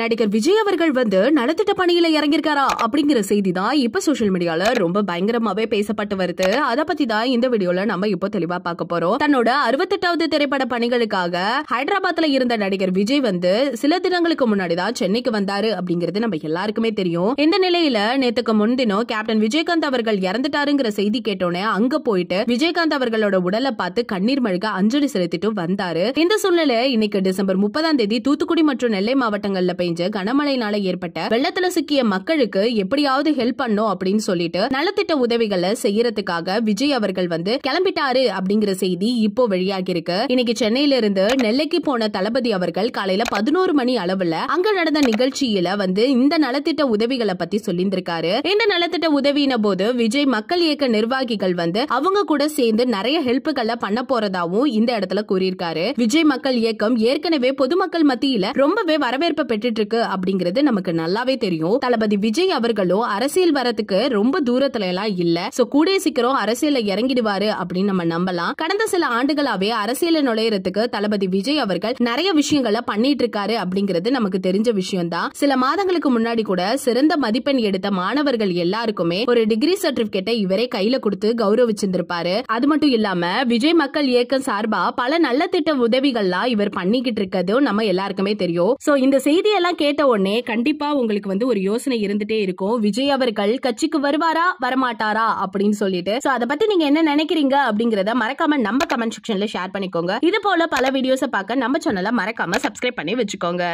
நடிகர் விஜய் அவர்கள் வந்து நலத்திட்ட பணியில இறங்கிருக்காரா அப்படிங்கிற செய்தி தான் இப்ப சோசியல் மீடியால ரொம்ப பயங்கரமாவே பேசப்பட்டு வருது. அத பத்தி தான் இந்த வீடியோல நம்ம இப்போ தெளிவா பார்க்க போறோம். தன்னோட 68வது திரைப்பட பணிகளுக்காக ஹைதராபாத்ல இருந்த நடிகர் விஜய் வந்து சில தினங்களுக்கு முன்னாடி தான் சென்னைக்கு வந்தாரு அப்படிங்கிறது நம்ம எல்லாருக்குமே தெரியும். இந்த நிலையில நேத்துக்கு முன்தினம் கேப்டன் விஜயகாந்த் அவர்கள் இறந்துட்டாருங்கிற செய்தி கேட்டோன்னே அங்க போயிட்டு விஜயகாந்த் அவர்களோட உடலை பார்த்து கண்ணீர் மல்க அஞ்சலி செலுத்திட்டு வந்தாரு. இந்த சூழ்நிலை இன்னைக்கு டிசம்பர் 30ஆம் தேதி தூத்துக்குடி மற்றும் நெல்லை மாவட்டங்கள்ல பெய்ஞ்ச கனமழைனால ஏற்பட்ட வெள்ளத்துல சிக்கிய மக்களுக்கு எப்படியாவது ஹெல்ப் பண்ணும் அப்படின்னு சொல்லிட்டு நலத்திட்ட உதவிகளை செய்யறதுக்காக விஜய் அவர்கள் வந்து கிளம்பிட்டாரு அப்படிங்கிற செய்தி இப்போ வெளியாகி இருக்கு. இன்னைக்கு சென்னையில இருந்து நெல்லைக்கு போன தளபதி அவர்கள் காலையில 11 மணி அளவுல அங்க நடந்த நிகழ்ச்சியில வந்து இந்த நலத்திட்ட உதவிகளை பத்தி சொல்லியிருக்காரு. இந்த நலத்திட்ட உதவின போது விஜய் மக்கள் இயக்க நிர்வாகிகள் வந்து அவங்க கூட சேர்ந்து நிறைய ஹெல்ப்புகளை பண்ண போறதாவும் இந்த இடத்துல கூறியிருக்காரு. விஜய் மக்கள் இயக்கம் ஏற்கனவே பொதுமக்கள் மத்தியில ரொம்பவே வரவேற்பு பெற்றுட்டு இருக்கு அப்படிங்கிறது நமக்கு நல்லாவே தெரியும். தளபதி விஜய் அவர்களும் அரசியல் வரத்துக்கு ரொம்ப தூரத்துல எல்லாம் இல்ல. சோ கூடிய சீக்கிரம் அரசியல இறங்கிடுவாரு அப்படின்னு நம்ம நம்பலாம். கடந்த சில ஆண்டுகளாவே அரசியல நுழையறதுக்கு தளபதி விஜய் அவர்கள் நிறைய விஷயங்களை பண்ணிட்டு இருக்காரு அப்படிங்கிறது நமக்கு தெரிஞ்ச விஷயம் தான். சில மாதங்களுக்கு முன்னாடி கூட சிறந்த மதிப்பெண் எடுத்த மாணவர்கள் எல்லாருக்குமே ஒரு டிகிரி சர்டிபிகேட்டை இவரே கையில கொடுத்து கௌரவிச்சிருந்திருப்பாரு. அது மட்டும் இல்லாம விஜய் மக்கள் இயக்கம் சார்பா பல நல்ல திட்ட உதவிகள்லாம் இவர் பண்ணிக்கிட்டு இருக்கிறதும் நம்ம எல்லாருக்குமே தெரியும். சோ இந்த செய்தியெல்லாம் கேட்ட உடனே கண்டிப்பா உங்களுக்கு வந்து ஒரு யோசனை இருந்துட்டே இருக்கும். விஜய் அவர்கள் கட்சிக்கு வருவாரா வரமாட்டாரா அப்படின்னு சொல்லிட்டு. சோ அத பத்தி நீங்க என்ன நினைக்கிறீங்க அப்படிங்கறத மறக்காம நம்ம கமெண்ட் செக்ஷன்ல ஷேர் பண்ணிக்கோங்க. இது போல பல வீடியோஸை பார்க்க நம்ம சேனலை மறக்காம சப்ஸ்கிரைப் பண்ணி வச்சுக்கோங்க.